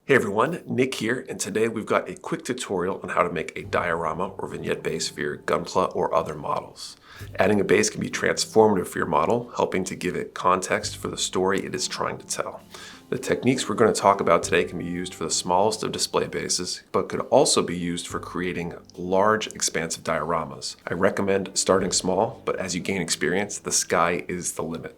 Hey everyone, Nick here, and today we've got a quick tutorial on how to make a diorama or vignette base for your Gunpla or other models. Adding a base can be transformative for your model, helping to give it context for the story it is trying to tell. The techniques we're going to talk about today can be used for the smallest of display bases, but could also be used for creating large, expansive dioramas. I recommend starting small, but as you gain experience, the sky is the limit.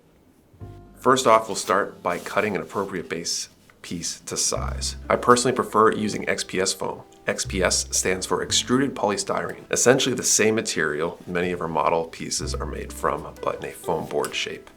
First off, we'll start by cutting an appropriate base piece to size. I personally prefer using XPS foam. XPS stands for extruded polystyrene, essentially the same material many of our model pieces are made from, but in a foam board shape.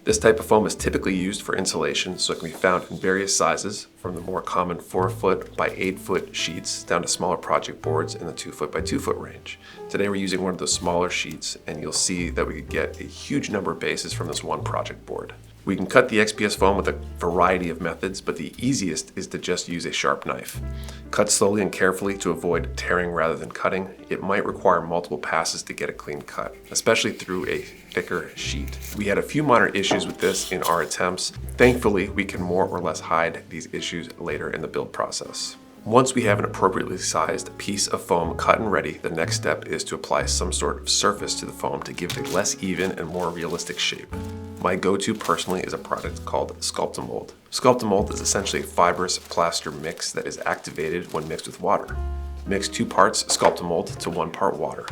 This type of foam is typically used for insulation, so it can be found in various sizes, from the more common 4 foot by 8 foot sheets down to smaller project boards in the 2 foot by 2 foot range. Today we're using one of the smaller sheets, and you'll see that we could get a huge number of bases from this one project board. We can cut the XPS foam with a variety of methods, but the easiest is to just use a sharp knife. Cut slowly and carefully to avoid tearing rather than cutting. It might require multiple passes to get a clean cut, especially through a thicker sheet. We had a few minor issues with this in our attempts. Thankfully, we can more or less hide these issues later in the build process. Once we have an appropriately sized piece of foam cut and ready, the next step is to apply some sort of surface to the foam to give it a less even and more realistic shape. My go-to personally is a product called Sculptamold. Sculptamold is essentially a fibrous plaster mix that is activated when mixed with water. Mix 2 parts Sculptamold to 1 part water.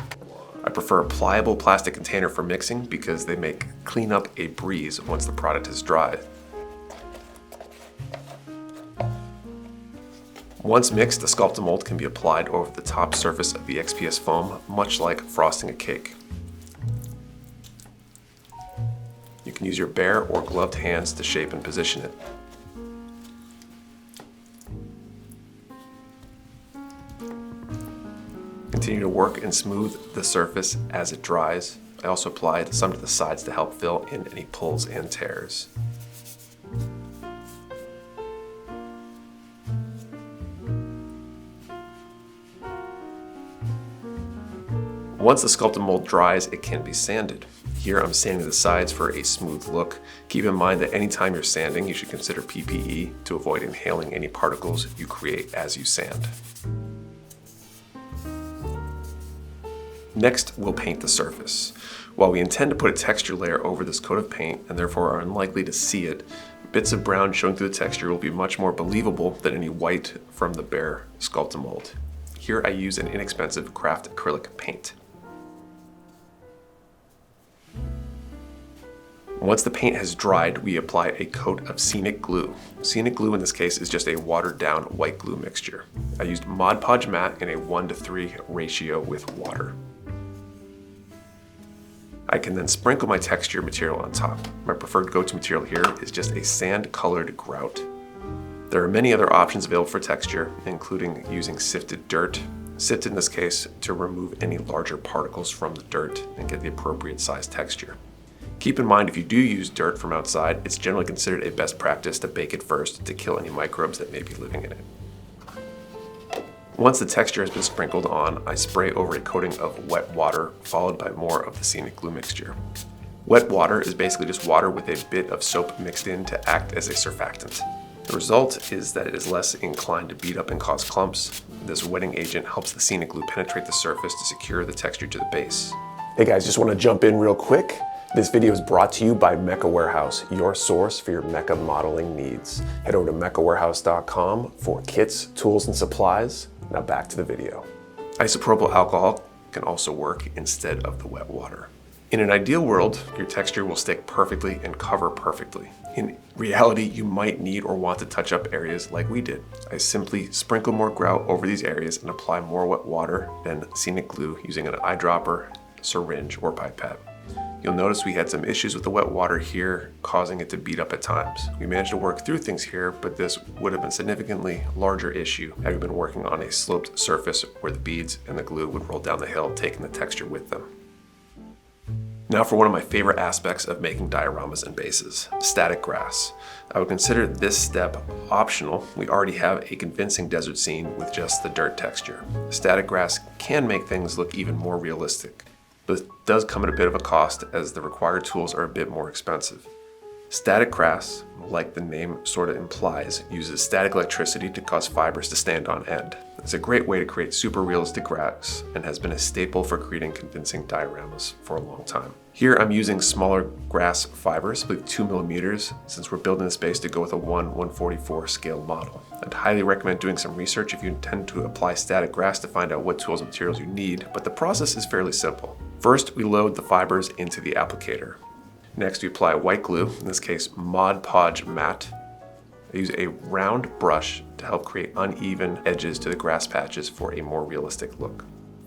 I prefer a pliable plastic container for mixing because they make cleanup a breeze once the product is dried. Once mixed, the Sculptamold can be applied over the top surface of the XPS foam, much like frosting a cake. You can use your bare or gloved hands to shape and position it. Continue to work and smooth the surface as it dries. I also applied some to the sides to help fill in any pulls and tears. Once the Sculptamold dries, it can be sanded. Here I'm sanding the sides for a smooth look. Keep in mind that anytime you're sanding, you should consider PPE to avoid inhaling any particles you create as you sand. Next, we'll paint the surface. While we intend to put a texture layer over this coat of paint and therefore are unlikely to see it, bits of brown showing through the texture will be much more believable than any white from the bare Sculptamold. Here I use an inexpensive craft acrylic paint. Once the paint has dried, we apply a coat of scenic glue. Scenic glue in this case is just a watered down white glue mixture. I used Mod Podge Matte in a 1:3 ratio with water. I can then sprinkle my texture material on top. My preferred go-to material here is just a sand-colored grout. There are many other options available for texture, including using sifted dirt. Sifted in this case to remove any larger particles from the dirt and get the appropriate size texture. Keep in mind, if you do use dirt from outside, it's generally considered a best practice to bake it first to kill any microbes that may be living in it. Once the texture has been sprinkled on, I spray over a coating of wet water, followed by more of the scenic glue mixture. Wet water is basically just water with a bit of soap mixed in to act as a surfactant. The result is that it is less inclined to beat up and cause clumps. This wetting agent helps the scenic glue penetrate the surface to secure the texture to the base. Hey guys, just want to jump in real quick. This video is brought to you by Mecha Warehouse, your source for your mecha modeling needs. Head over to mechawarehouse.com for kits, tools, and supplies. Now back to the video. Isopropyl alcohol can also work instead of the wet water. In an ideal world, your texture will stick perfectly and cover perfectly. In reality, you might need or want to touch up areas like we did. I simply sprinkle more grout over these areas and apply more wet water than scenic glue using an eyedropper, syringe, or pipette. You'll notice we had some issues with the wet water here, causing it to beat up at times. We managed to work through things here, but this would have been a significantly larger issue had we been working on a sloped surface where the beads and the glue would roll down the hill, taking the texture with them. Now for one of my favorite aspects of making dioramas and bases, static grass. I would consider this step optional. We already have a convincing desert scene with just the dirt texture. Static grass can make things look even more realistic, but it does come at a bit of a cost as the required tools are a bit more expensive. Static grass, like the name sort of implies, uses static electricity to cause fibers to stand on end. It's a great way to create super realistic grass and has been a staple for creating convincing dioramas for a long time. Here I'm using smaller grass fibers, I believe 2 millimeters, since we're building this base to go with a 1/144 scale model. I'd highly recommend doing some research if you intend to apply static grass to find out what tools and materials you need, but the process is fairly simple. First, we load the fibers into the applicator. Next, we apply white glue, in this case Mod Podge Matte. I use a round brush to help create uneven edges to the grass patches for a more realistic look.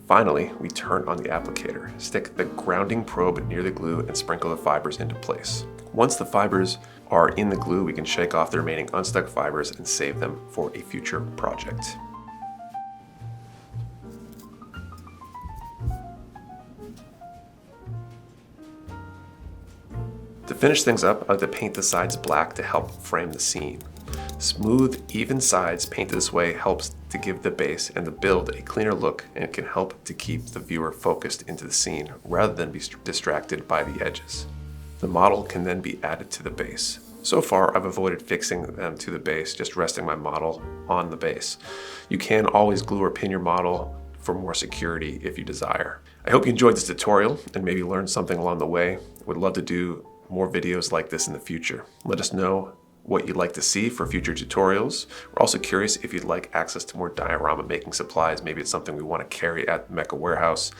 Finally, we turn on the applicator, stick the grounding probe near the glue, and sprinkle the fibers into place. Once the fibers are in the glue, we can shake off the remaining unstuck fibers and save them for a future project. To finish things up, I like to paint the sides black to help frame the scene. Smooth, even sides painted this way helps to give the base and the build a cleaner look, and it can help to keep the viewer focused into the scene rather than be distracted by the edges. The model can then be added to the base. So far, I've avoided fixing them to the base, just resting my model on the base. You can always glue or pin your model for more security if you desire. I hope you enjoyed this tutorial and maybe learned something along the way. I would love to do more videos like this in the future. Let us know what you'd like to see for future tutorials. We're also curious if you'd like access to more diorama making supplies. Maybe it's something we want to carry at the Mecha Warehouse.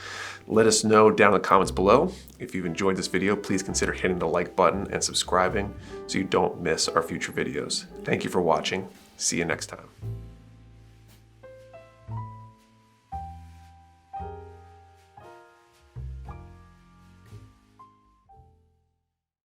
Let us know down in the comments below. If you've enjoyed this video, please consider hitting the like button and subscribing so you don't miss our future videos. Thank you for watching. See you next time.